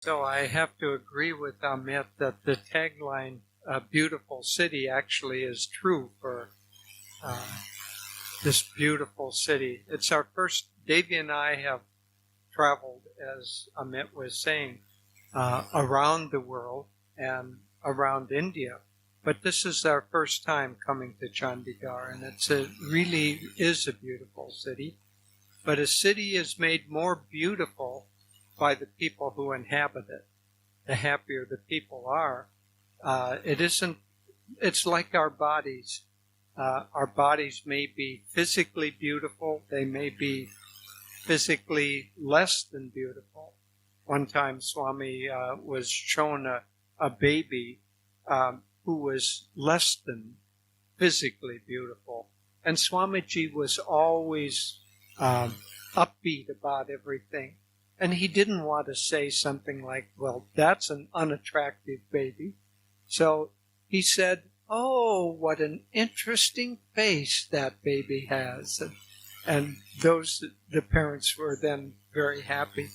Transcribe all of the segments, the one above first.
So I have to agree with Amit that the tagline, "A beautiful city," actually is true for this beautiful city. It's our first, Devi and I have traveled, as Amit was saying, around the world and around India. But this is our first time coming to Chandigarh, and it really is a beautiful city. But a city is made more beautiful by the people who inhabit it. The happier the people are, it's like our bodies. Our bodies may be physically beautiful. They may be physically less than beautiful. One time Swami was shown a baby who was less than physically beautiful. And Swamiji was always upbeat about everything. And he didn't want to say something like, well, that's an unattractive baby. So he said, oh, what an interesting face that baby has. And the parents were then very happy.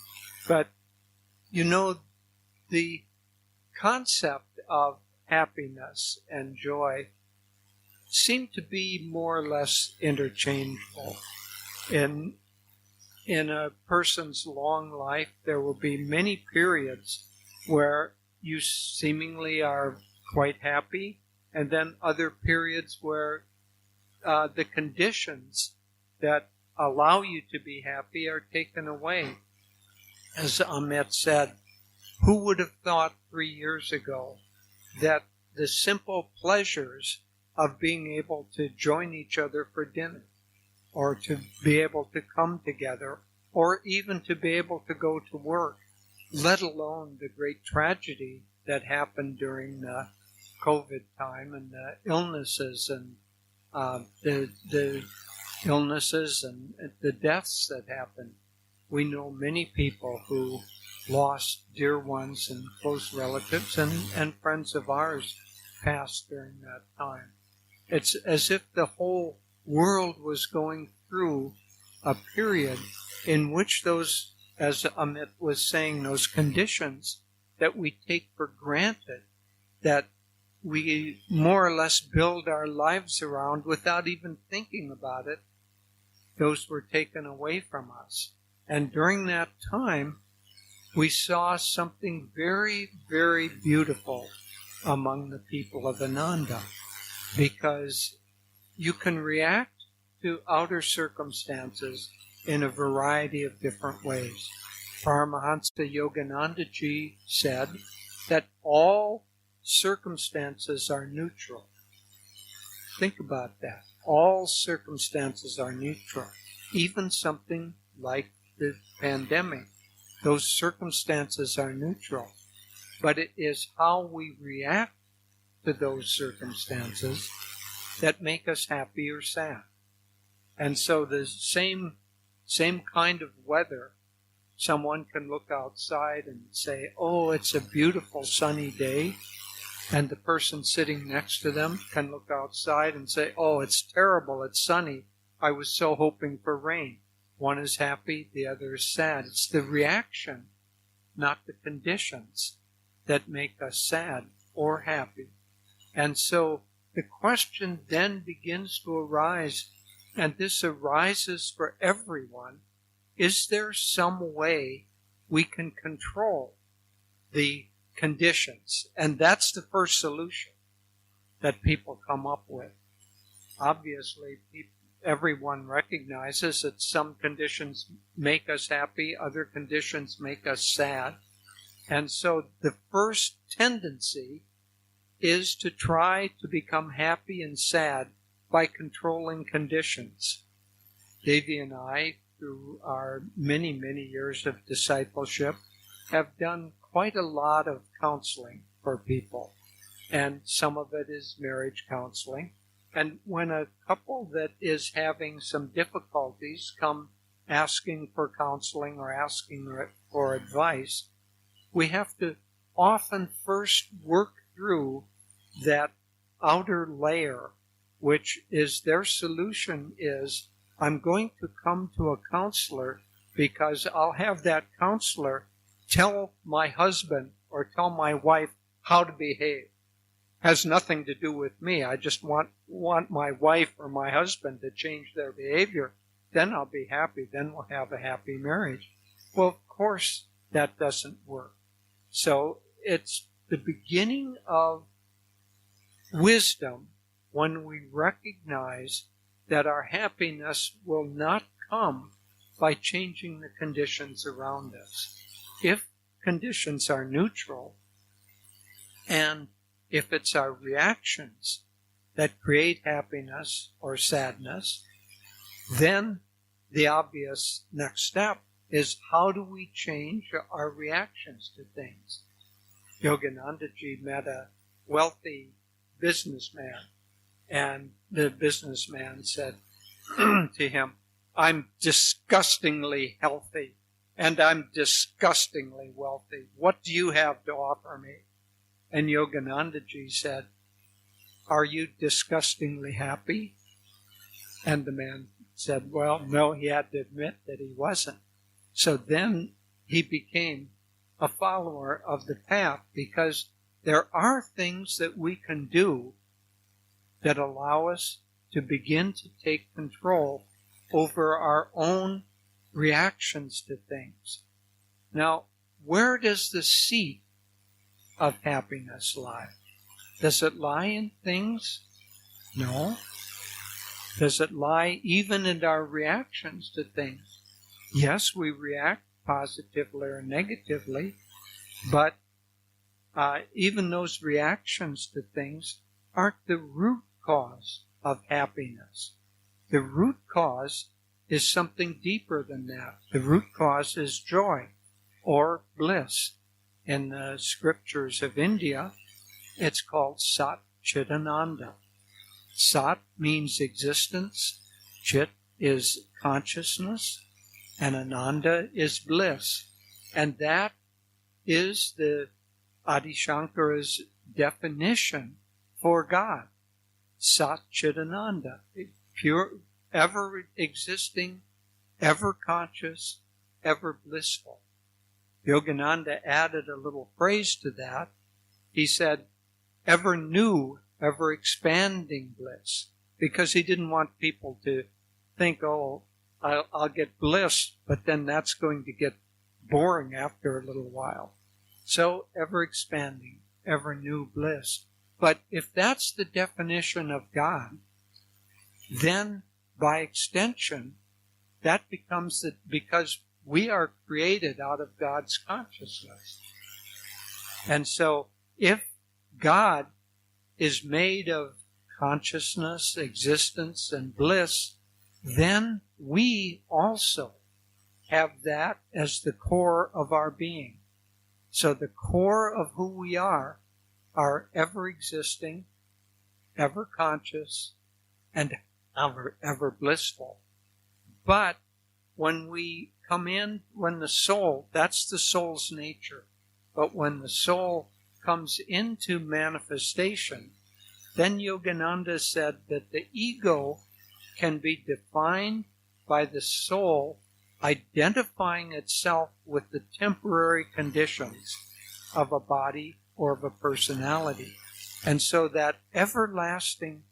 But, the concept of happiness and joy seem to be more or less interchangeable. In a person's long life, there will be many periods where you seemingly are quite happy, and then other periods where the conditions that allow you to be happy are taken away. As Amit said, who would have thought 3 years ago that the simple pleasures of being able to join each other for dinner, or to be able to come together, or even to be able to go to work, let alone the great tragedy that happened during the COVID time and the illnesses and the illnesses and the deaths that happened. We know many people who lost dear ones and close relatives, and friends of ours passed during that time. It's as if the whole world was going through a period in which those, as Amit was saying, those conditions that we take for granted, that we more or less build our lives around without even thinking about it, those were taken away from us. And during that time, we saw something very, very beautiful among the people of Ananda, because you can react to outer circumstances in a variety of different ways. Paramahansa Yoganandaji said that all circumstances are neutral. Think about that. All circumstances are neutral. Even something like the pandemic. Those circumstances are neutral. But it is how we react to those circumstances that make us happy or sad. And so the same kind of weather, someone can look outside and say, oh, it's a beautiful sunny day. And the person sitting next to them can look outside and say, oh, it's terrible, it's sunny. I was so hoping for rain. One is happy, the other is sad. It's the reaction, not the conditions, that make us sad or happy. And so the question then begins to arise, and this arises for everyone. Is there some way we can control the conditions? And that's the first solution that people come up with. Obviously, everyone recognizes that some conditions make us happy, other conditions make us sad. And so the first tendency is to try to become happy and sad by controlling conditions. Devi and I, through our many, many years of discipleship, have done quite a lot of counseling for people. And some of it is marriage counseling. And when a couple that is having some difficulties come asking for counseling or asking for advice, we have to often first work through that outer layer, which is their solution is, I'm going to come to a counselor because I'll have that counselor tell my husband or tell my wife how to behave. Has nothing to do with me. I just want my wife or my husband to change their behavior. Then I'll be happy. Then we'll have a happy marriage. Well, of course, that doesn't work. So it's the beginning of wisdom when we recognize that our happiness will not come by changing the conditions around us. If conditions are neutral, and if it's our reactions that create happiness or sadness, then the obvious next step is how do we change our reactions to things? Yoganandaji met a wealthy businessman, and the businessman said to him, "I'm disgustingly healthy, and I'm disgustingly wealthy. What do you have to offer me?" And Yoganandaji said, "Are you disgustingly happy?" And the man said, well, no, he had to admit that he wasn't. So then he became a follower of the path, because there are things that we can do that allow us to begin to take control over our own reactions to things. Now, where does the seat of happiness lie? Does it lie in things? No. Does it lie even in our reactions to things? Yes, we react positively or negatively, but even those reactions to things aren't the root cause of happiness. The root cause is something deeper than that. The root cause is joy or bliss. In the scriptures of India, it's called Sat Chit Ananda. Sat means existence, Chit is consciousness, and Ananda is bliss. And that is the Adi Shankara's definition for God. Sat Chit Ananda, pure, ever existing, ever conscious, ever blissful. Yogananda added a little phrase to that. He said, ever new, ever expanding bliss, because he didn't want people to think, oh, I'll get bliss, but then that's going to get boring after a little while. So ever expanding, ever new bliss. But if that's the definition of God, then by extension, that becomes that because we are created out of God's consciousness. And so if God is made of consciousness, existence, and bliss, then we also have that as the core of our being. So the core of who we are ever existing, ever conscious, and ever blissful. But when we come in, when the soul, that's the soul's nature, but when the soul comes into manifestation, then Yogananda said that the ego can be defined by the soul identifying itself with the temporary conditions of a body or of a personality. And so that everlasting,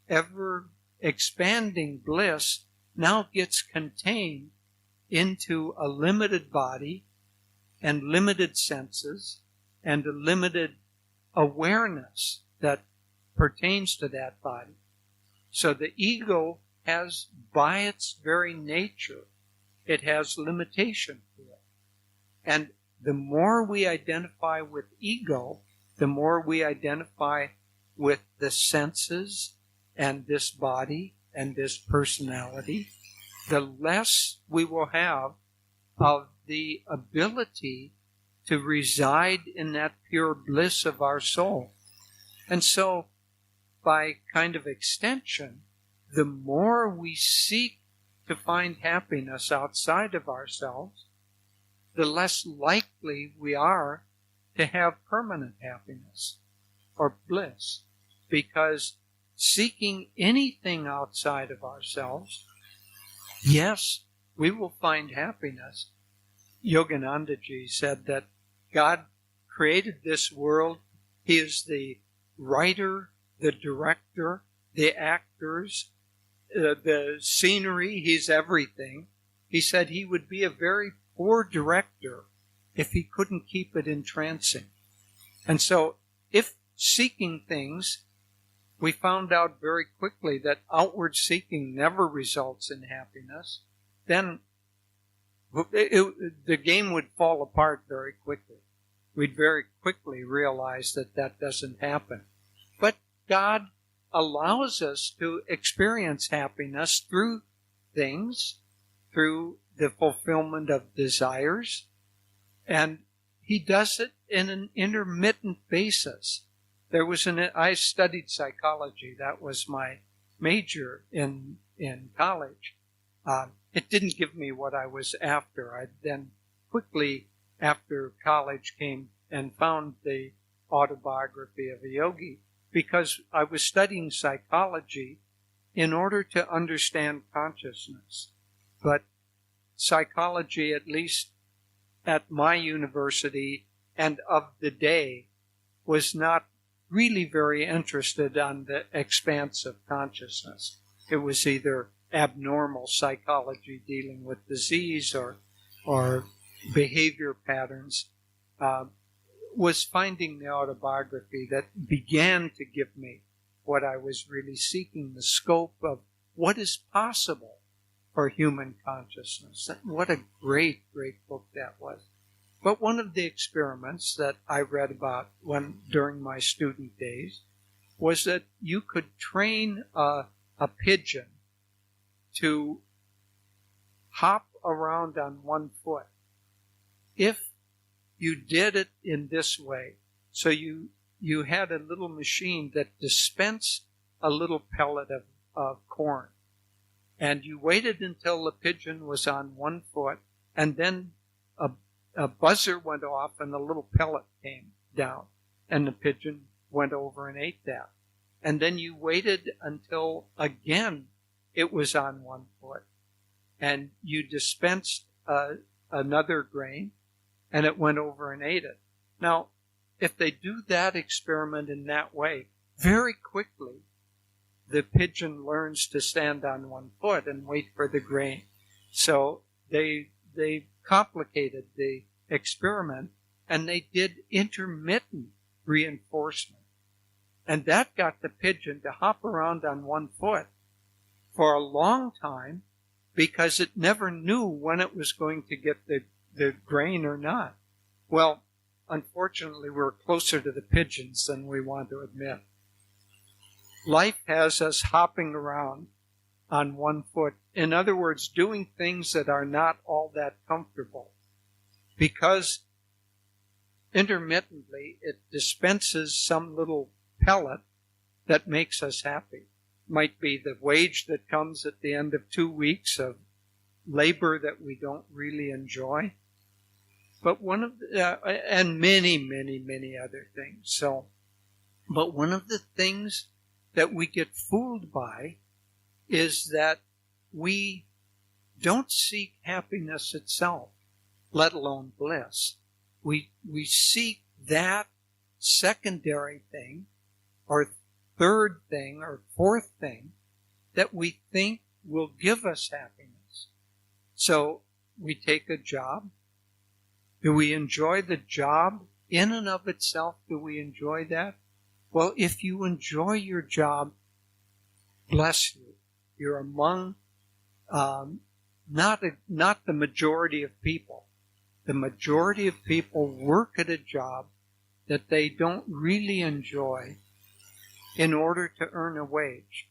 ever-expanding bliss now gets contained into a limited body and limited senses and a limited awareness that pertains to that body. So the ego has, by its very nature, it has limitation to it. And the more we identify with ego, the more we identify with the senses and this body and this personality, the less we will have of the ability to reside in that pure bliss of our soul. And so, by kind of extension, the more we seek to find happiness outside of ourselves, the less likely we are to have permanent happiness or bliss. Because seeking anything outside of ourselves, yes, we will find happiness. Yoganandaji said that God created this world. He is the writer, the director, the actors, the scenery. He's everything. He said he would be a very poor director if he couldn't keep it entrancing. And so if seeking things, we found out very quickly that outward seeking never results in happiness, then the game would fall apart very quickly. We'd very quickly realize that that doesn't happen. But God allows us to experience happiness through things, through the fulfillment of desires, and He does it in an intermittent basis. I studied psychology. That was my major in college. It didn't give me what I was after. I then quickly, after college, came and found the Autobiography of a Yogi, because I was studying psychology in order to understand consciousness. But psychology, at least at my university and of the day, was not really very interested on the expanse of consciousness. It was either abnormal psychology dealing with disease or behavior patterns. Was finding the autobiography that began to give me what I was really seeking, the scope of what is possible for human consciousness. What a great, great book that was. But one of the experiments that I read about during my student days was that you could train a pigeon to hop around on one foot if you did it in this way. So you had a little machine that dispensed a little pellet of corn, and you waited until the pigeon was on one foot, and then a buzzer went off and a little pellet came down, and the pigeon went over and ate that. And then you waited until again it was on one foot, and you dispensed another grain, and it went over and ate it. Now, if they do that experiment in that way, very quickly the pigeon learns to stand on one foot and wait for the grain. So they complicated the experiment, and they did intermittent reinforcement. And that got the pigeon to hop around on one foot for a long time, because it never knew when it was going to get the grain or not. Well, unfortunately, we're closer to the pigeons than we want to admit. Life has us hopping around on one foot. In other words, doing things that are not all that comfortable, because intermittently it dispenses some little pellet that makes us happy. Might be the wage that comes at the end of 2 weeks of labor that we don't really enjoy. But and many, many, many other things. But one of the things that we get fooled by is that we don't seek happiness itself, let alone bliss. We seek that secondary thing, or third thing, or fourth thing that we think will give us happiness. So we take a job. Do we enjoy the job in and of itself? Do we enjoy that? Well, if you enjoy your job, bless you. You're among not the majority of people. The majority of people work at a job that they don't really enjoy in order to earn a wage.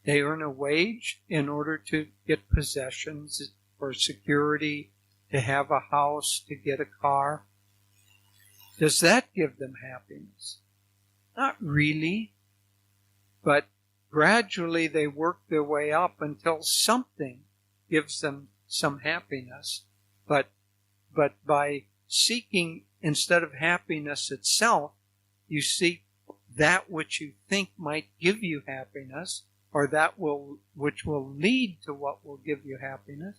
They earn a wage in order to get possessions, for security, to have a house, to get a car. Does that give them happiness? Not really. But gradually they work their way up until something gives them some happiness. But by seeking, instead of happiness itself, you seek that which you think might give you happiness, or which will lead to what will give you happiness.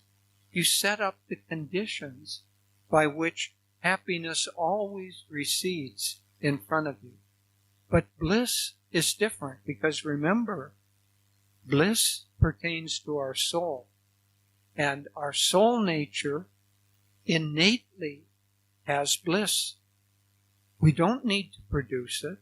You set up the conditions by which happiness always recedes in front of you. But bliss is different, because remember, bliss pertains to our soul. And our soul nature innately has bliss. We don't need to produce it.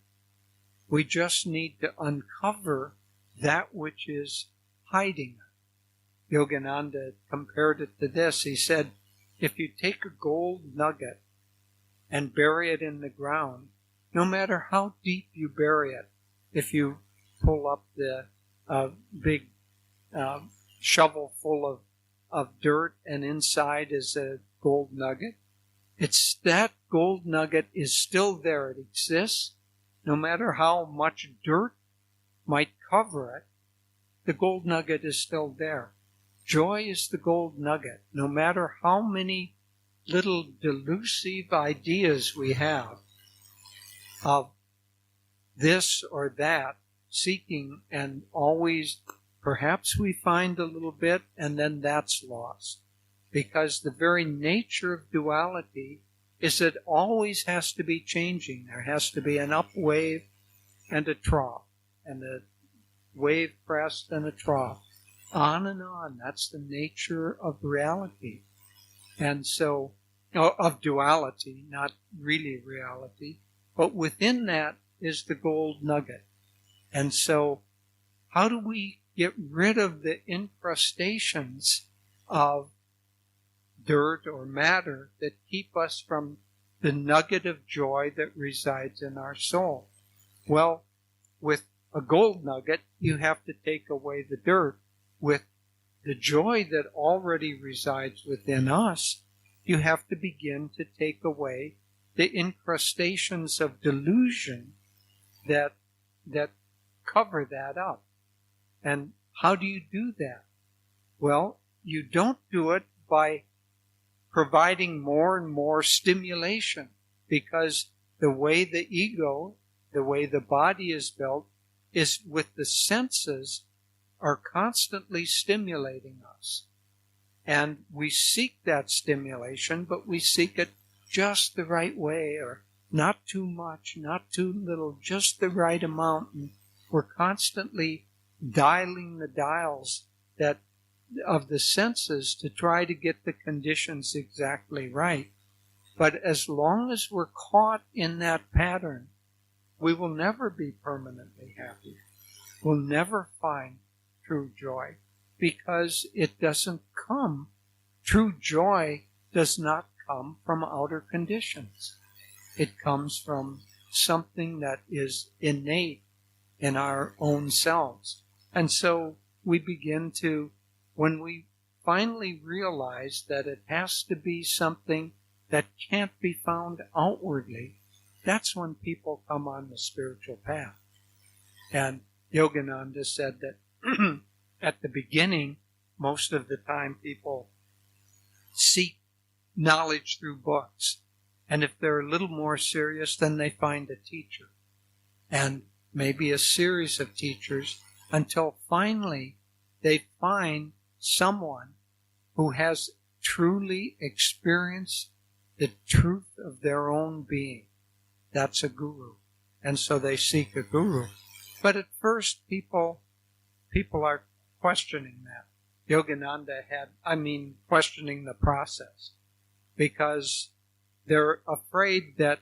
We just need to uncover that which is hiding it. Yogananda compared it to this. He said, if you take a gold nugget and bury it in the ground, no matter how deep you bury it, if you pull up the big shovel full of dirt and inside is a gold nugget, it's that gold nugget is still there. It exists. No matter how much dirt might cover it, the gold nugget is still there. Joy is the gold nugget. No matter how many little delusive ideas we have of this or that, seeking, and always perhaps we find a little bit and then that's lost. Because the very nature of duality is that it always has to be changing. There has to be an up wave and a trough, and a wave crest and a trough. On and on. That's the nature of reality. And so, of duality, not really reality. But within that is the gold nugget. And so, how do we get rid of the incrustations of dirt or matter that keep us from the nugget of joy that resides in our soul? Well, with a gold nugget, you have to take away the dirt. With the joy that already resides within us, you have to begin to take away the incrustations of delusion that cover that up. And how do you do that? Well, you don't do it by providing more and more stimulation, because the way the ego, the way the body is built, is with the senses are constantly stimulating us. And we seek that stimulation, but we seek it just the right way, or not too much, not too little, just the right amount. And we're constantly dialing the dials of the senses to try to get the conditions exactly right. But as long as we're caught in that pattern, we will never be permanently happy. We'll never find true joy, because it doesn't come. True joy does not come from outer conditions. It comes from something that is innate in our own selves. And so we begin to, when we finally realize that it has to be something that can't be found outwardly, that's when people come on the spiritual path. And Yogananda said that at the beginning, most of the time people seek knowledge through books. And if they're a little more serious, then they find a teacher. And maybe a series of teachers, until finally they find someone who has truly experienced the truth of their own being. That's a guru. And so they seek a guru. But at first people are questioning that. Yogananda questioning the process, because they're afraid that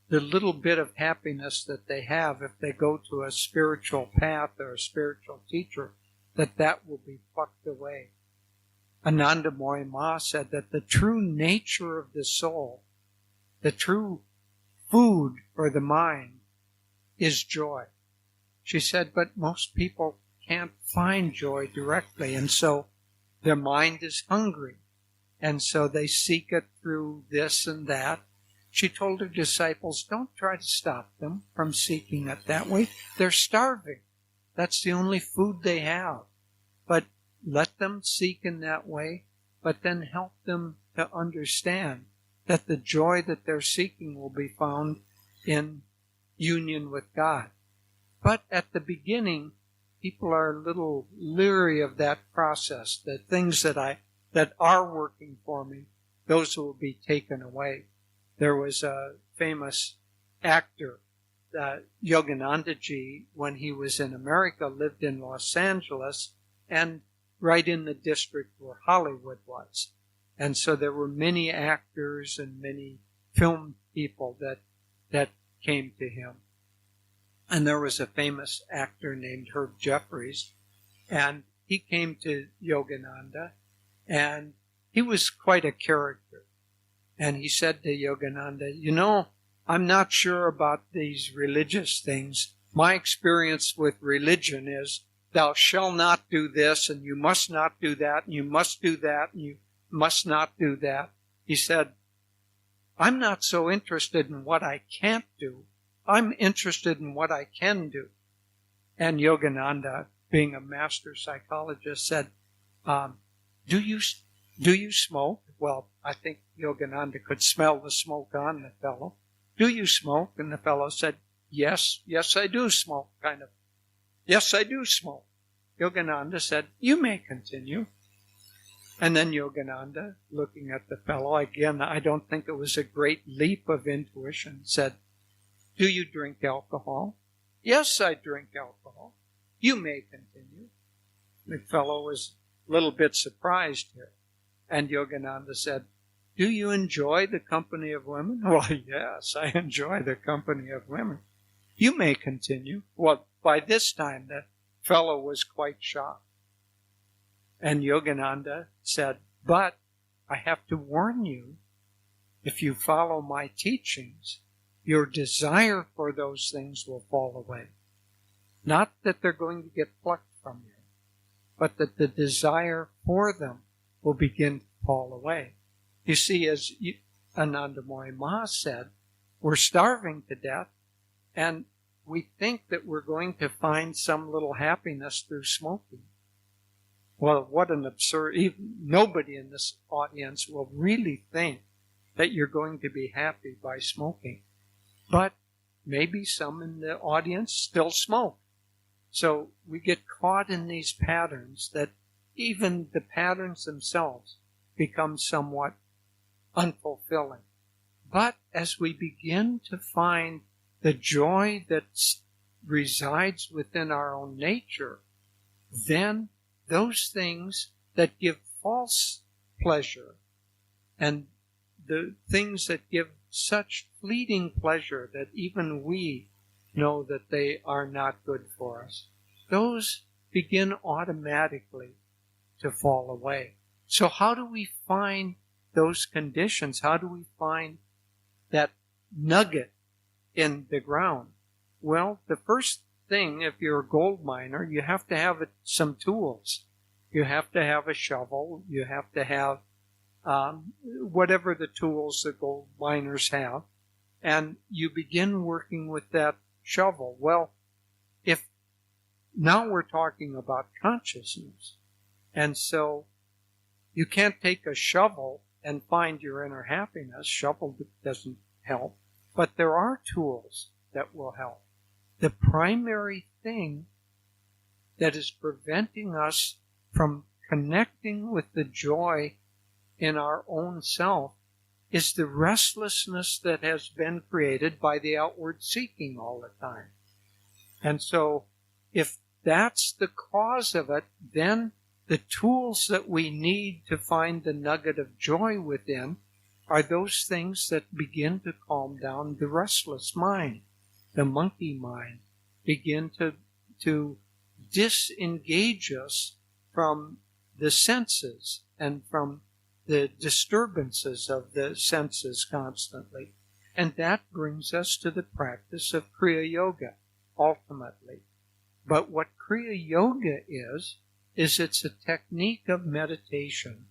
the little bit of happiness that they have, if they go to a spiritual path or a spiritual teacher, that will be plucked away. Ananda Ma said that the true nature of the soul, the true food for the mind, is joy. She said, but most people can't find joy directly, and so their mind is hungry, and so they seek it through this and that. She told her disciples, don't try to stop them from seeking it that way. They're starving. That's the only food they have. But let them seek in that way, but then help them to understand that the joy that they're seeking will be found in union with God. But at the beginning, people are a little leery of that process. The things that are working for me, those will be taken away. There was a famous actor, Yoganandaji, when he was in America, lived in Los Angeles and right in the district where Hollywood was. And so there were many actors and many film people that came to him. And there was a famous actor named Herb Jeffries, and he came to Yogananda, and he was quite a character. And he said to Yogananda, you know, I'm not sure about these religious things. My experience with religion is thou shalt not do this, and you must not do that, and you must do that, and you must not do that. He said, I'm not so interested in what I can't do. I'm interested in what I can do. And Yogananda, being a master psychologist, said, do you smoke? Well, I think Yogananda could smell the smoke on the fellow. Do you smoke? And the fellow said, yes, I do smoke, kind of. Yes, I do smoke. Yogananda said, you may continue. And then Yogananda, looking at the fellow, again, I don't think it was a great leap of intuition, said, do you drink alcohol? Yes, I drink alcohol. You may continue. The fellow was a little bit surprised here. And Yogananda said, do you enjoy the company of women? Well, yes, I enjoy the company of women. You may continue. Well, by this time, the fellow was quite shocked. And Yogananda said, but I have to warn you, if you follow my teachings, your desire for those things will fall away. Not that they're going to get plucked from you, but that the desire for them will begin to fall away. You see, as Anandamayi Ma said, we're starving to death, and we think that we're going to find some little happiness through smoking. Well, what an absurd... Nobody in this audience will really think that you're going to be happy by smoking. But maybe some in the audience still smoke. So we get caught in these patterns that even the patterns themselves become somewhat unfulfilling. But as we begin to find the joy that resides within our own nature, then those things that give false pleasure and the things that give such fleeting pleasure that even we know that they are not good for us, those begin automatically to fall away. So how do we find those conditions? How do we find that nugget in the ground? Well, the first thing, if you're a gold miner, you have to have some tools. You have to have a shovel. You have to have whatever the tools that gold miners have. And you begin working with that shovel. Well, if now we're talking about consciousness, and so you can't take a shovel and find your inner happiness. Shovel doesn't help. But there are tools that will help. The primary thing that is preventing us from connecting with the joy in our own self is the restlessness that has been created by the outward seeking all the time. And so if that's the cause of it, then the tools that we need to find the nugget of joy within are those things that begin to calm down the restless mind, the monkey mind, begin to disengage us from the senses and from the disturbances of the senses constantly. And that brings us to the practice of Kriya Yoga, ultimately. But what Kriya Yoga is it's a technique of meditation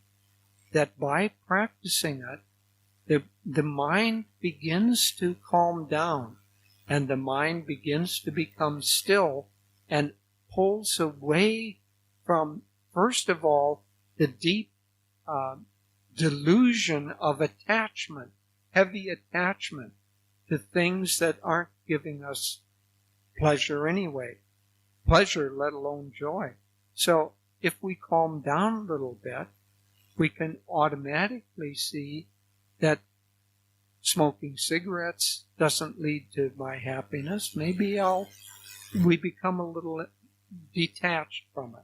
that by practicing it, the mind begins to calm down and the mind begins to become still and pulls away from, first of all, the deep delusion of attachment, heavy attachment to things that aren't giving us pleasure anyway. Pleasure, let alone joy. So if we calm down a little bit, we can automatically see that smoking cigarettes doesn't lead to my happiness. Maybe we become a little detached from it.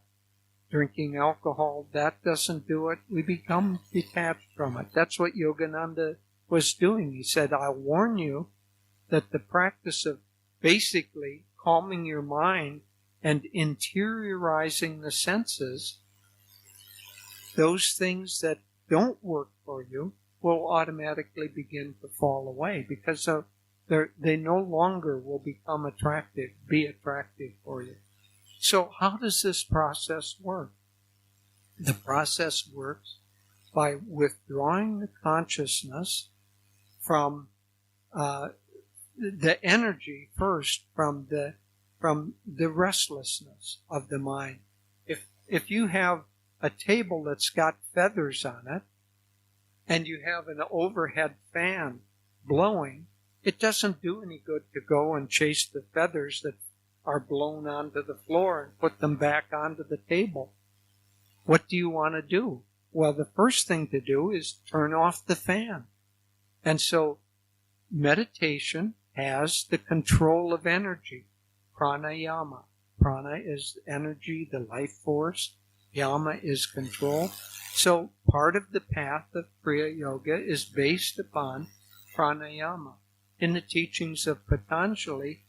Drinking alcohol, that doesn't do it. We become detached from it. That's what Yogananda was doing. He said, I'll warn you that the practice of basically calming your mind and interiorizing the senses, those things that don't work for you will automatically begin to fall away because they no longer will be attractive for you. So how does this process work? The process works by withdrawing the consciousness from the energy first from the restlessness of the mind. If you have a table that's got feathers on it and you have an overhead fan blowing, it doesn't do any good to go and chase the feathers that are blown onto the floor and put them back onto the table. What do you want to do? Well, the first thing to do is turn off the fan. And so meditation has the control of energy. Pranayama. Prana is energy, the life force. Yama is control. So part of the path of Kriya Yoga is based upon pranayama. In the teachings of Patanjali,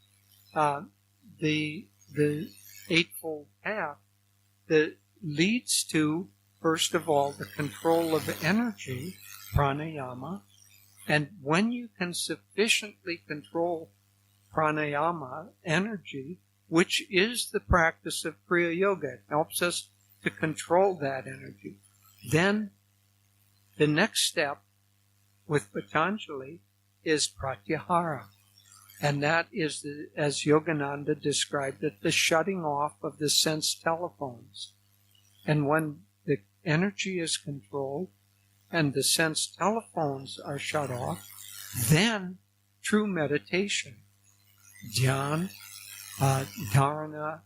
the Eightfold Path that leads to, first of all, the control of energy, pranayama. And when you can sufficiently control pranayama, energy, which is the practice of Kriya Yoga, it helps us to control that energy. Then the next step with Patanjali is Pratyahara. And that is, as Yogananda described it, the shutting off of the sense telephones. And when the energy is controlled and the sense telephones are shut off, then true meditation, dhyan, dharana,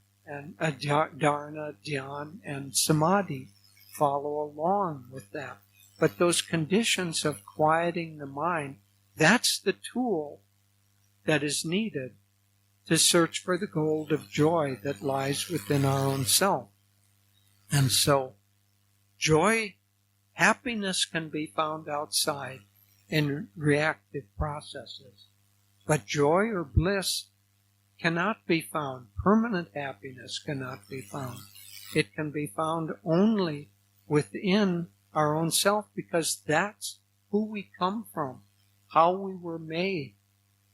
dhyan, and samadhi follow along with that. But those conditions of quieting the mind, that's the tool that is needed to search for the gold of joy that lies within our own self. And so, joy, happiness can be found outside in reactive processes. But joy or bliss cannot be found. Permanent happiness cannot be found. It can be found only within our own self, because that's who we come from, how we were made.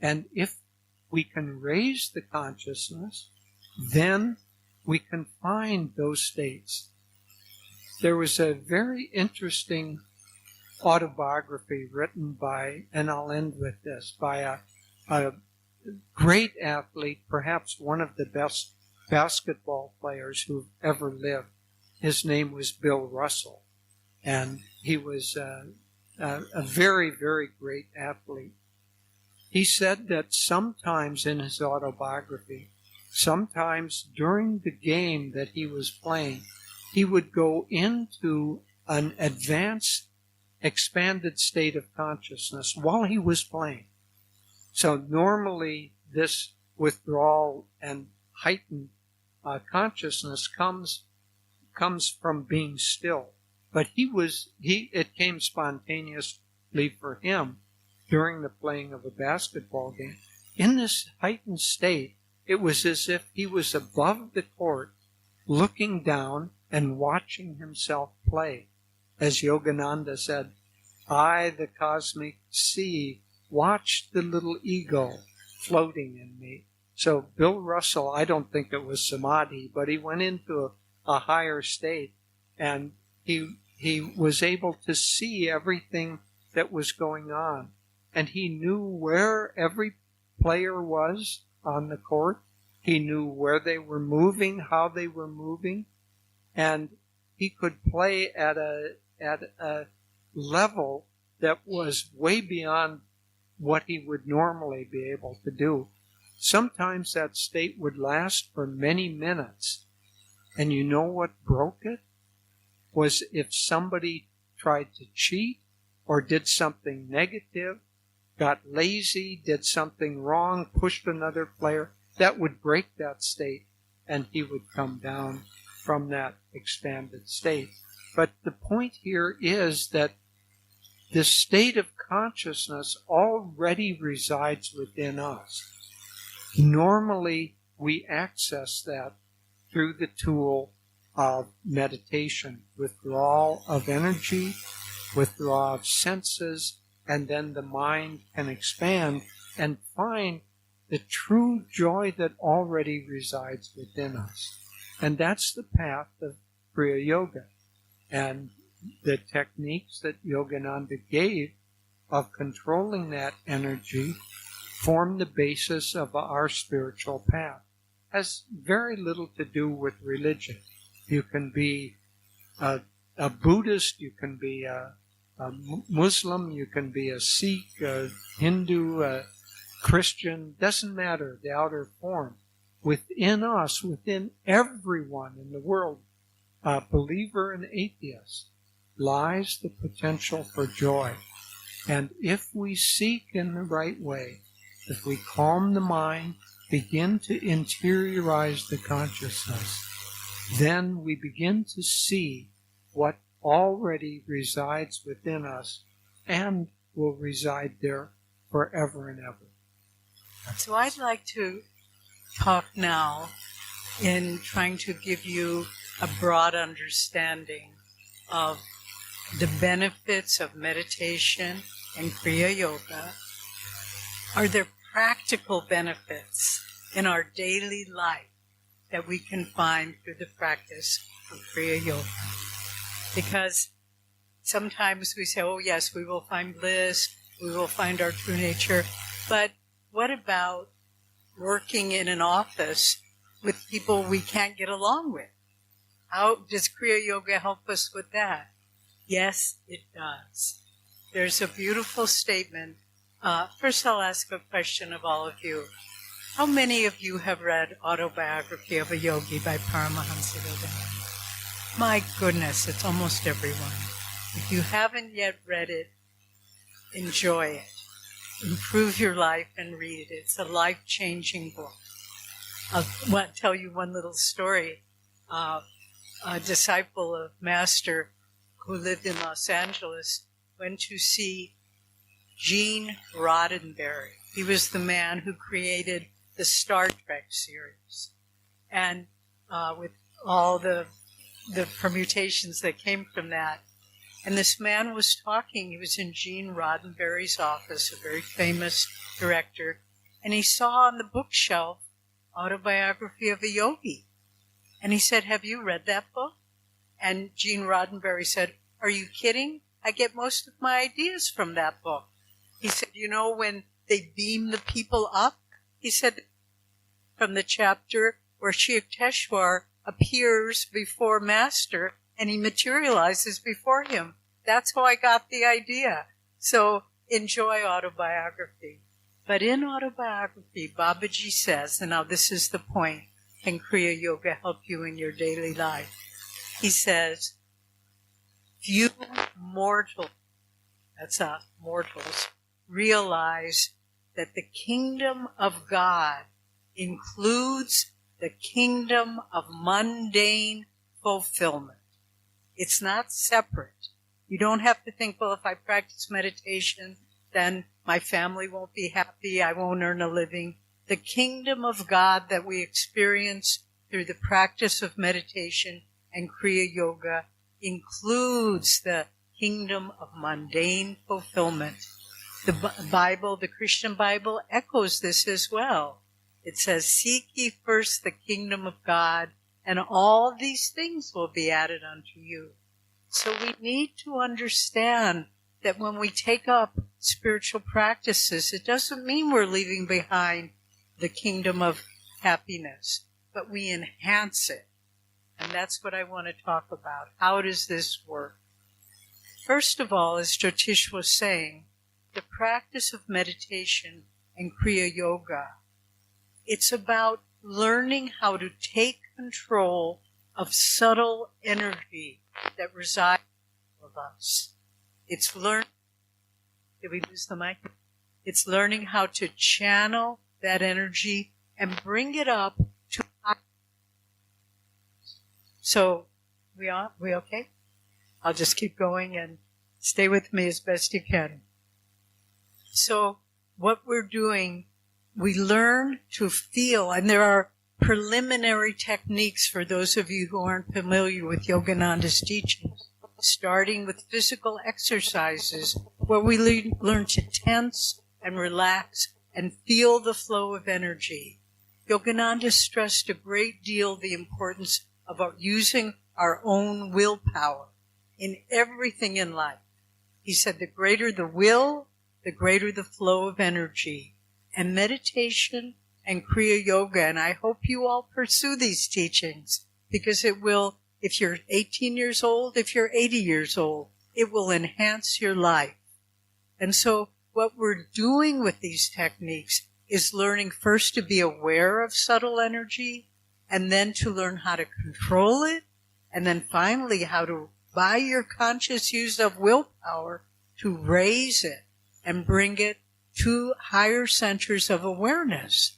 And if we can raise the consciousness, then we can find those states. There was a very interesting autobiography written by, and I'll end with this, by a great athlete, perhaps one of the best basketball players who've ever lived. His name was Bill Russell, and he was a very, very great athlete. He said that sometimes in his autobiography, sometimes during the game that he was playing, he would go into an advanced, expanded state of consciousness while he was playing. So normally this withdrawal and heightened consciousness comes from being still. But it came spontaneously for him during the playing of a basketball game. In this heightened state, it was as if he was above the court, looking down and watching himself play. As Yogananda said, I, the cosmic sea, watched the little ego floating in me. So Bill Russell, I don't think it was samadhi, but he went into a higher state, and he was able to see everything that was going on. And he knew where every player was on the court. He knew where they were moving, how they were moving, and he could play at a level that was way beyond what he would normally be able to do. Sometimes that state would last for many minutes. And you know what broke it? Was if somebody tried to cheat or did something negative, got lazy, did something wrong, pushed another player, that would break that state, and he would come down from that expanded state. But the point here is that this state of consciousness already resides within us. Normally, we access that through the tool of meditation, withdrawal of energy, withdrawal of senses, and then the mind can expand and find the true joy that already resides within us. And that's the path of Kriya Yoga. And the techniques that Yogananda gave of controlling that energy form the basis of our spiritual path. Has very little to do with religion. You can be a Buddhist, you can be a Muslim, you can be a Sikh, a Hindu, a Christian, doesn't matter the outer form. Within us, within everyone in the world, believer and atheist, lies the potential for joy. And if we seek in the right way, if we calm the mind, begin to interiorize the consciousness, then we begin to see what already resides within us and will reside there forever and ever. So I'd like to talk now in trying to give you a broad understanding of the benefits of meditation and Kriya Yoga. Are there practical benefits in our daily life that we can find through the practice of Kriya Yoga? Because sometimes we say, oh yes, we will find bliss, we will find our true nature, but what about working in an office with people we can't get along with? How does Kriya Yoga help us with that? Yes, it does. There's a beautiful statement. First, I'll ask a question of all of you. How many of you have read Autobiography of a Yogi by Paramahansa Yogananda? My goodness, it's almost everyone. If you haven't yet read it, enjoy it. Improve your life and read it. It's a life-changing book. I'll tell you one little story. A disciple of Master who lived in Los Angeles went to see Gene Roddenberry. He was the man who created the Star Trek series. And with all the permutations that came from that. And this man was talking. He was in Gene Roddenberry's office, a very famous director. And he saw on the bookshelf Autobiography of a Yogi. And he said, have you read that book? And Gene Roddenberry said, are you kidding? I get most of my ideas from that book. He said, you know, when they beam the people up, he said, from the chapter where Shiv-Teshwar appears before Master and he materializes before him. That's how I got the idea. So enjoy Autobiography. But in Autobiography, Babaji says, and now this is the point, can Kriya Yoga help you in your daily life? He says, few mortals, mortals, realize that the kingdom of God includes the kingdom of mundane fulfillment. It's not separate. You don't have to think, well, if I practice meditation, then my family won't be happy, I won't earn a living. The kingdom of God that we experience through the practice of meditation and Kriya Yoga includes the kingdom of mundane fulfillment. The Bible, the Christian Bible, echoes this as well. It says, seek ye first the kingdom of God, and all these things will be added unto you. So we need to understand that when we take up spiritual practices, it doesn't mean we're leaving behind the kingdom of happiness, but we enhance it. And that's what I want to talk about. How does this work? First of all, as Jyotish was saying, the practice of meditation and Kriya Yoga, it's about learning how to take control of subtle energy that resides in all of us. It's learning. Did we lose the mic? It's learning how to channel that energy and bring it up to high. So, we okay? I'll just keep going and stay with me as best you can. So, what we're doing, we learn to feel, and there are preliminary techniques for those of you who aren't familiar with Yogananda's teachings, starting with physical exercises where we learn to tense and relax and feel the flow of energy. Yogananda stressed a great deal the importance of using our own willpower in everything in life. He said the greater the will, the greater the flow of energy. And meditation and Kriya Yoga, and I hope you all pursue these teachings, because it will, if you're 18 years old, if you're 80 years old, it will enhance your life. And so what we're doing with these techniques is learning first to be aware of subtle energy, and then to learn how to control it, and then finally how to, by your conscious use of willpower, to raise it and bring it to higher centers of awareness.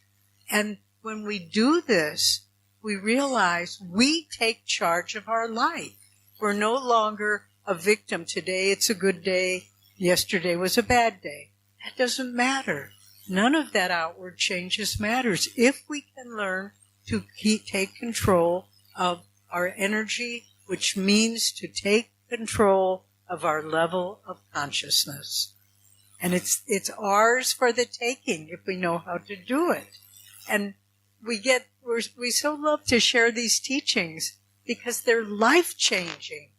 And when we do this, we realize we take charge of our life. We're no longer a victim. Today it's a good day. Yesterday was a bad day. That doesn't matter. None of that outward changes matters if we can learn to take control of our energy, which means to take control of our level of consciousness. And it's ours for the taking if we know how to do it. And we so love to share these teachings because they're life-changing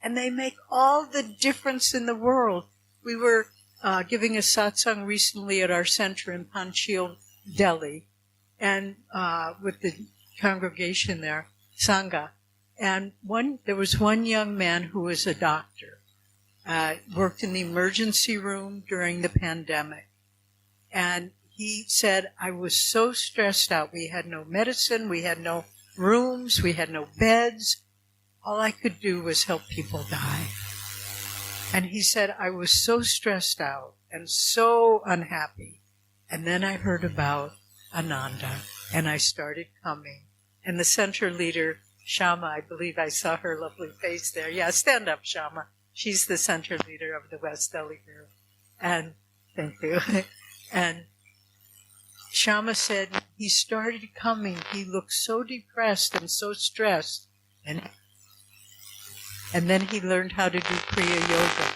and they make all the difference in the world. We were giving a satsang recently at our center in Panchil, Delhi, and with the congregation there, Sangha. And there was one young man who was a doctor, worked in the emergency room during the pandemic. And he said, I was so stressed out. We had no medicine, we had no rooms, we had no beds. All I could do was help people die. And he said, I was so stressed out and so unhappy. And then I heard about Ananda, and I started coming. And the center leader, Shama, I believe I saw her lovely face there. Yeah, stand up, Shama. She's the center leader of the West Delhi group. And thank you. And Shama said he started coming. He looked so depressed and so stressed. And then he learned how to do Kriya Yoga.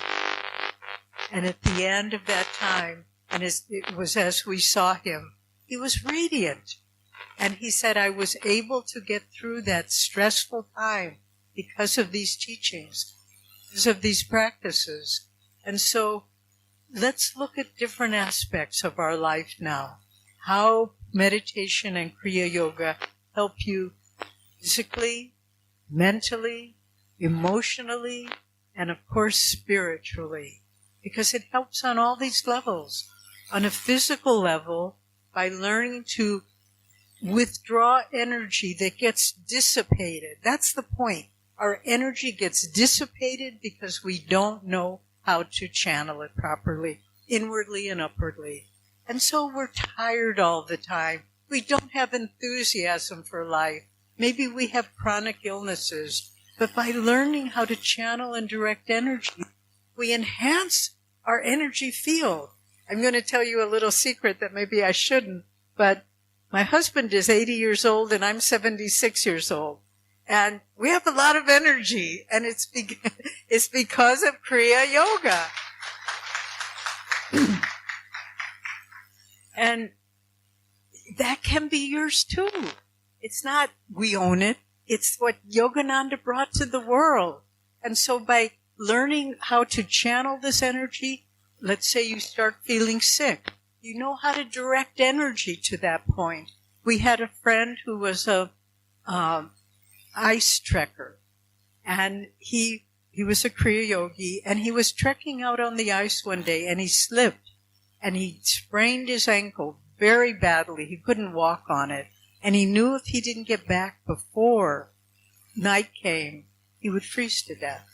And at the end of that time, and it was as we saw him, he was radiant. And he said, I was able to get through that stressful time because of these teachings, because of these practices. And so let's look at different aspects of our life now. How meditation and Kriya Yoga help you physically, mentally, emotionally, and of course spiritually. Because it helps on all these levels. On a physical level, by learning to withdraw energy that gets dissipated. That's the point. Our energy gets dissipated because we don't know how to channel it properly, inwardly and upwardly. And so we're tired all the time. We don't have enthusiasm for life. Maybe we have chronic illnesses. But by learning how to channel and direct energy, we enhance our energy field. I'm going to tell you a little secret that maybe I shouldn't, but my husband is 80 years old and I'm 76 years old. And we have a lot of energy, and it's because of Kriya Yoga. And that can be yours too. It's not we own it. It's what Yogananda brought to the world. And so by learning how to channel this energy, let's say you start feeling sick, you know how to direct energy to that point. We had a friend who was a ice trekker, and he was a Kriya yogi, and he was trekking out on the ice one day, and he slipped, and he sprained his ankle very badly. He couldn't walk on it, and he knew if he didn't get back before night came, he would freeze to death.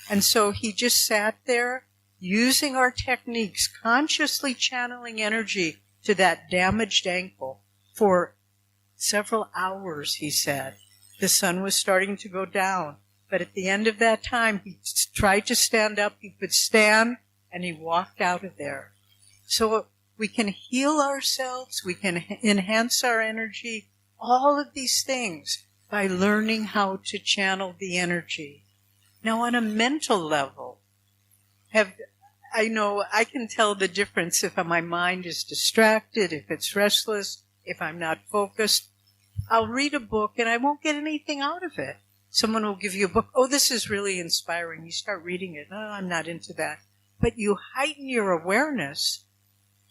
And so he just sat there using our techniques, consciously channeling energy to that damaged ankle for several hours, he said. The sun was starting to go down. But at the end of that time, he tried to stand up. He could stand, and he walked out of there. So we can heal ourselves. We can enhance our energy. All of these things by learning how to channel the energy. Now, on a mental level, I know I can tell the difference if my mind is distracted, if it's restless, if I'm not focused. I'll read a book and I won't get anything out of it. Someone will give you a book. Oh, this is really inspiring. You start reading it. No, I'm not into that. But you heighten your awareness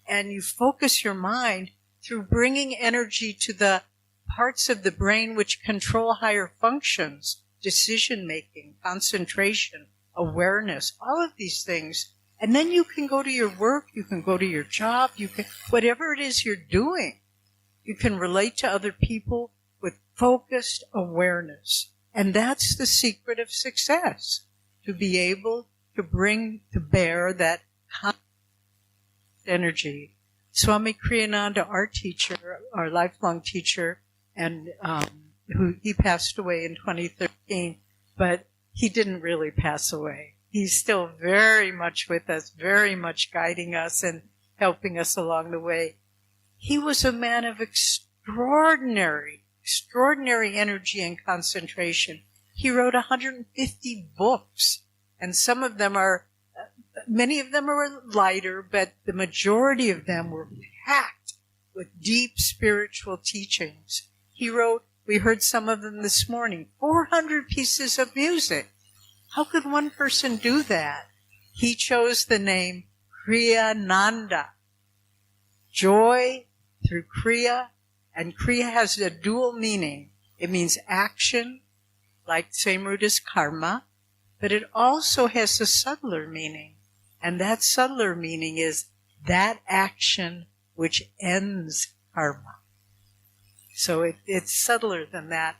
and you focus your mind through bringing energy to the parts of the brain which control higher functions, decision-making, concentration, awareness, all of these things. And then you can go to your work, you can go to your job, whatever it is you're doing, you can relate to other people with focused awareness. And that's the secret of success, to be able to bring to bear that energy. Swami Kriyananda, our teacher, our lifelong teacher, and he passed away in 2013, but he didn't really pass away. He's still very much with us, very much guiding us and helping us along the way. He was a man of extraordinary energy and concentration. He wrote 150 books, and many of them are lighter, but the majority of them were packed with deep spiritual teachings. He wrote, we heard some of them this morning, 400 pieces of music. How could one person do that? He chose the name Kriya Nanda. Joy through Kriya, and Kriya has a dual meaning. It means action, like same root as karma, but it also has a subtler meaning. And that subtler meaning is that action which ends karma. So it's subtler than that.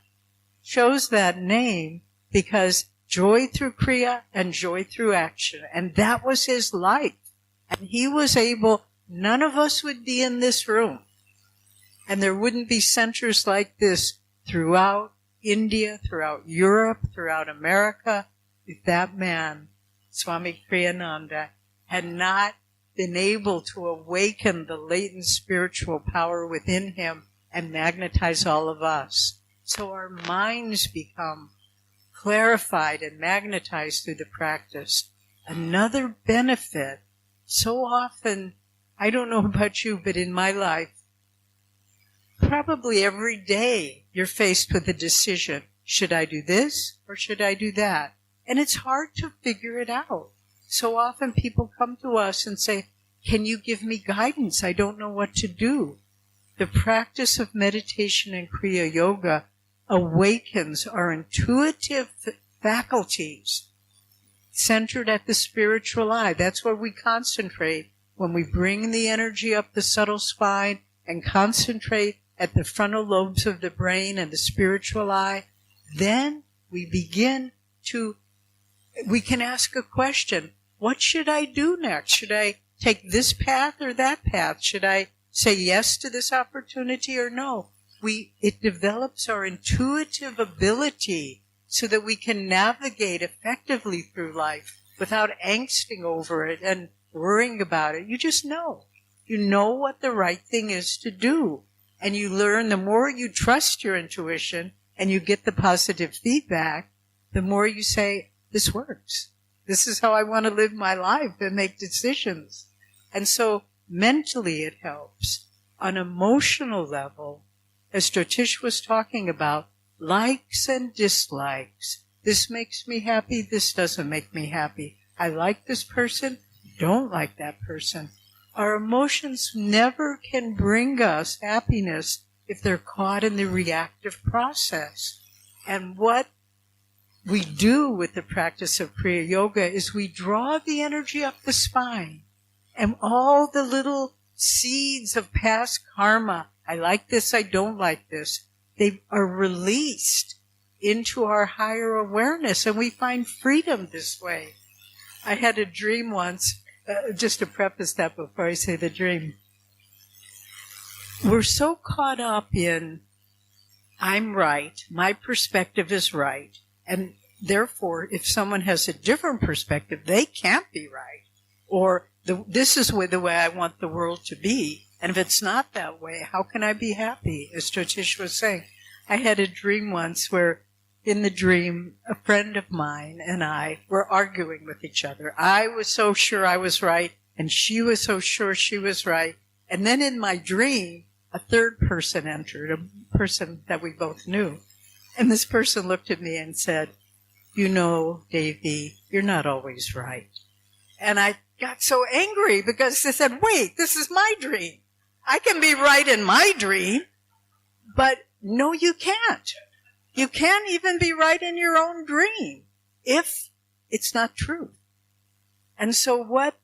Chose that name because joy through Kriya and joy through action. And that was his life. And he was able, none of us would be in this room. And there wouldn't be centers like this throughout India, throughout Europe, throughout America, if that man, Swami Kriyananda, had not been able to awaken the latent spiritual power within him and magnetize all of us. So our minds become clarified and magnetized through the practice. Another benefit, so often, I don't know about you, but in my life, probably every day you're faced with a decision. Should I do this or should I do that? And it's hard to figure it out. So often people come to us and say, can you give me guidance? I don't know what to do. The practice of meditation and Kriya Yoga awakens our intuitive faculties centered at the spiritual eye. That's where we concentrate when we bring the energy up the subtle spine and concentrate at the frontal lobes of the brain and the spiritual eye. Then we can ask a question. What should I do next? Should I take this path or that path? Should I say yes to this opportunity or no? It develops our intuitive ability so that we can navigate effectively through life without angsting over it and worrying about it. You just know. You know what the right thing is to do. And you learn, the more you trust your intuition and you get the positive feedback, the more you say, this works. This is how I want to live my life and make decisions. And so mentally it helps. On emotional level, as Jyotish was talking about, likes and dislikes. This makes me happy, this doesn't make me happy. I like this person, don't like that person. Our emotions never can bring us happiness if they're caught in the reactive process. And what we do with the practice of Kriya Yoga is we draw the energy up the spine, and all the little seeds of past karma, I like this, I don't like this, they are released into our higher awareness, and we find freedom this way. I had a dream once just to preface that before I say the dream, we're so caught up in, I'm right, my perspective is right, and therefore, if someone has a different perspective, they can't be right. Or this is the way I want the world to be. And if it's not that way, how can I be happy? As Jyotish was saying, I had a dream once where in the dream, a friend of mine and I were arguing with each other. I was so sure I was right, and she was so sure she was right. And then in my dream, a third person entered, a person that we both knew. And this person looked at me and said, you know, Devi, you're not always right. And I got so angry because I said, wait, this is my dream. I can be right in my dream, but no, you can't. You can't even be right in your own dream if it's not true. And so what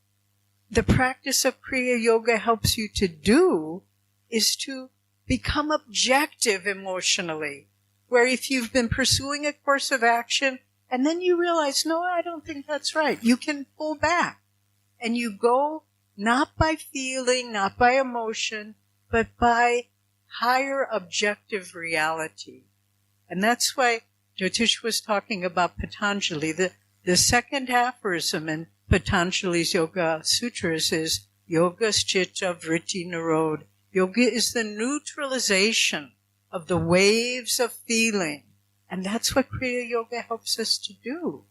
the practice of Kriya Yoga helps you to do is to become objective emotionally, where if you've been pursuing a course of action and then you realize, no, I don't think that's right, you can pull back and you go not by feeling, not by emotion, but by higher objective reality. And that's why Jyotish was talking about Patanjali. The second aphorism in Patanjali's Yoga Sutras is Yogas Chitta Vritti Narod. Yoga is the neutralization of the waves of feeling. And that's what Kriya Yoga helps us to do.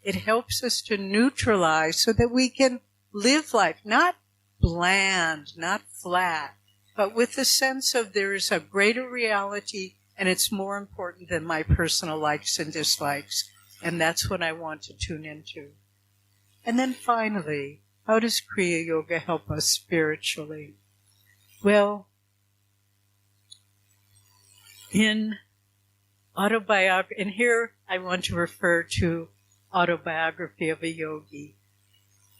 It helps us to neutralize so that we can live life, not bland, not flat, but with the sense of there is a greater reality and it's more important than my personal likes and dislikes. And that's what I want to tune into. And then finally, how does Kriya Yoga help us spiritually? Well, in autobiography, and here I want to refer to Autobiography of a Yogi,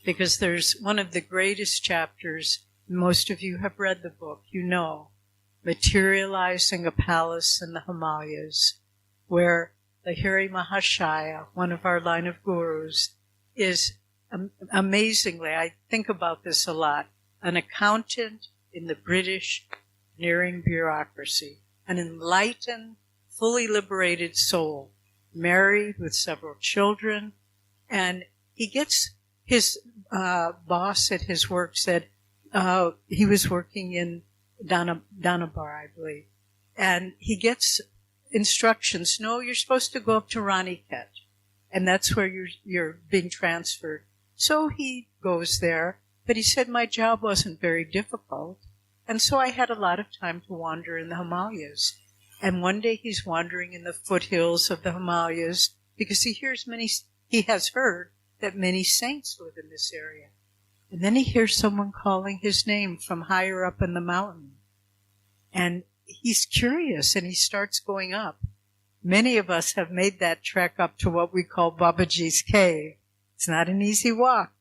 because there's one of the greatest chapters. Most of you have read the book, you know, Materializing a Palace in the Himalayas, where Lahiri Mahashaya, one of our line of gurus, is amazingly, I think about this a lot, an accountant in the British nearing bureaucracy, an enlightened, fully liberated soul, married with several children, and he gets his boss at his work said he was working in Danabar, I believe, and he gets instructions, no, you're supposed to go up to Raniket, and that's where you're being transferred. So he goes there, but he said my job wasn't very difficult, and so I had a lot of time to wander in the Himalayas. And one day he's wandering in the foothills of the Himalayas because he has heard that many saints live in this area. And then he hears someone calling his name from higher up in the mountain. And he's curious and he starts going up. Many of us have made that trek up to what we call Babaji's Cave. It's not an easy walk,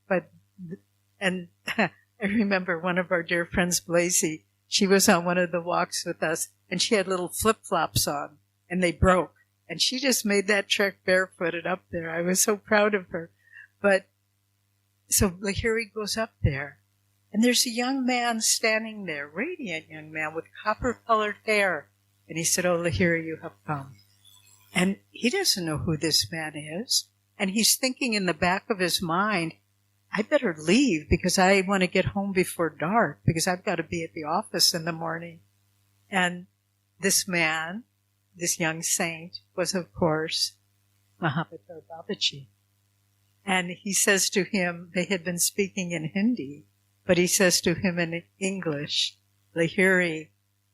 and I remember one of our dear friends, Blazy, she was on one of the walks with us and she had little flip-flops on and they broke. And she just made that trek barefooted up there. I was so proud of her. But so Lahiri goes up there and there's a young man standing there, radiant young man with copper-colored hair. And he said, oh, Lahiri, you have come. And he doesn't know who this man is. And he's thinking in the back of his mind, I better leave because I want to get home before dark because I've got to be at the office in the morning. And this man, this young saint, was, of course, Mahavadar Babaji. And he says to him, they had been speaking in Hindi, but he says to him in English, Lahiri,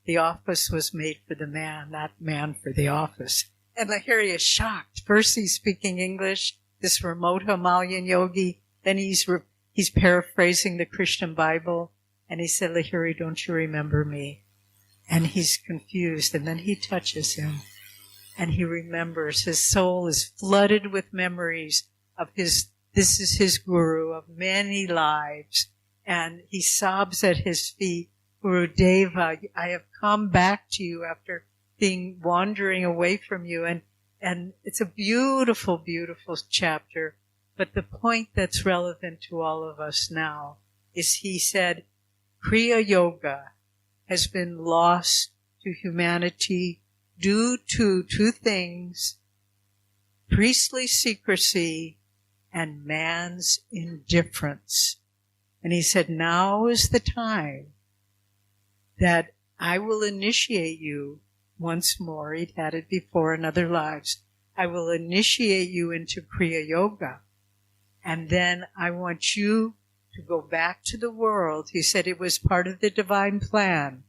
the office was made for the man, not man for the office. And Lahiri is shocked. First he's speaking English, this remote Himalayan yogi. Then he's paraphrasing the Christian Bible. And he said, Lahiri, don't you remember me? And he's confused. And then he touches him. And he remembers. His soul is flooded with memories of this is his guru of many lives. And he sobs at his feet, Guru Deva, I have come back to you after wandering away from you. And it's a beautiful, beautiful chapter But the point that's relevant to all of us now is he said, Kriya Yoga has been lost to humanity due to two things: priestly secrecy and man's indifference. And he said, now is the time that I will initiate you once more. He'd had it before in other lives. I will initiate you into Kriya Yoga. And then I want you to go back to the world. He said it was part of the divine plan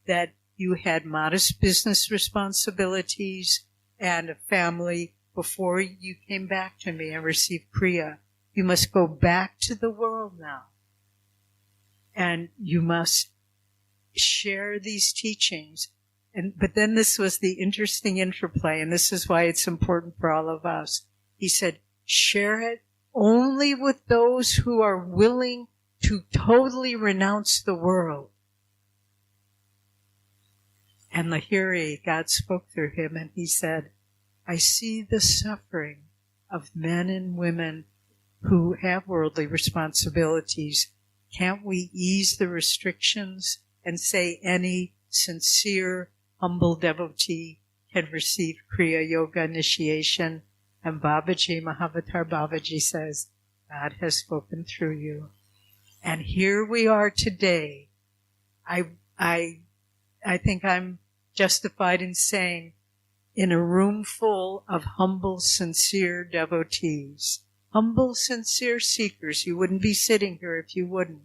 that you had modest business responsibilities and a family before you came back to me and received Kriya. You must go back to the world now. And you must share these teachings. But then this was the interesting interplay, and this is why it's important for all of us. He said, share it only with those who are willing to totally renounce the world. And Lahiri, God spoke through him, and he said, I see the suffering of men and women who have worldly responsibilities. Can't we ease the restrictions and say any sincere, humble devotee can receive Kriya Yoga initiation? And Babaji, Mahavatar Babaji says, God has spoken through you. And here we are today. I think I'm justified in saying, in a room full of humble, sincere devotees, humble, sincere seekers. You wouldn't be sitting here if you wouldn't.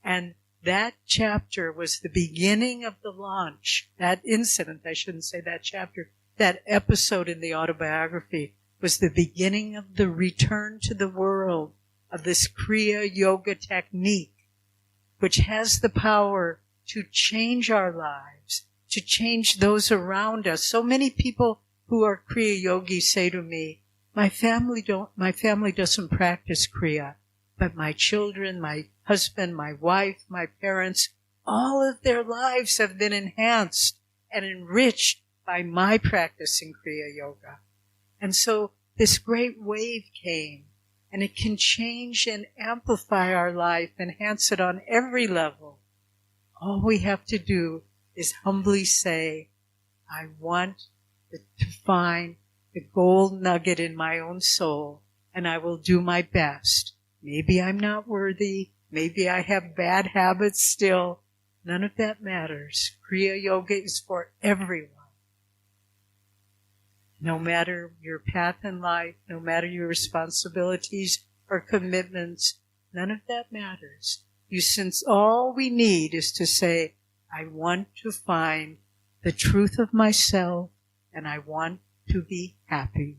And that chapter was the beginning of the launch. That incident, I shouldn't say that chapter, that episode in the autobiography was the beginning of the return to the world of this Kriya Yoga technique, which has the power to change our lives, to change those around us. So many people who are Kriya Yogis say to me, my family doesn't practice Kriya, but my children, my husband, my wife, my parents, all of their lives have been enhanced and enriched by my practicing Kriya Yoga. And so this great wave came, and it can change and amplify our life, enhance it on every level. All we have to do is humbly say, I want to find the gold nugget in my own soul, and I will do my best. Maybe I'm not worthy. Maybe I have bad habits still. None of that matters. Kriya Yoga is for everyone. No matter your path in life, no matter your responsibilities or commitments, none of that matters. Since all we need is to say, I want to find the truth of myself, and I want to be happy.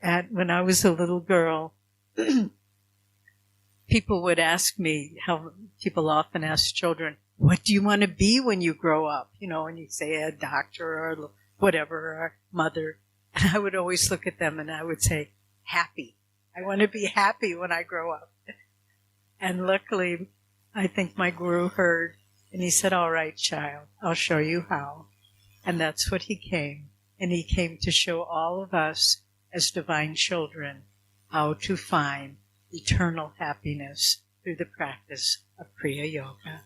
And when I was a little girl, people would ask me, how people often ask children, what do you want to be when you grow up? You know, and you say a doctor or whatever, or mother. And I would always look at them and I would say, happy. I want to be happy when I grow up. And luckily, I think my guru heard, and he said, all right, child, I'll show you how. And that's what he came. And he came to show all of us as divine children how to find eternal happiness through the practice of Kriya Yoga.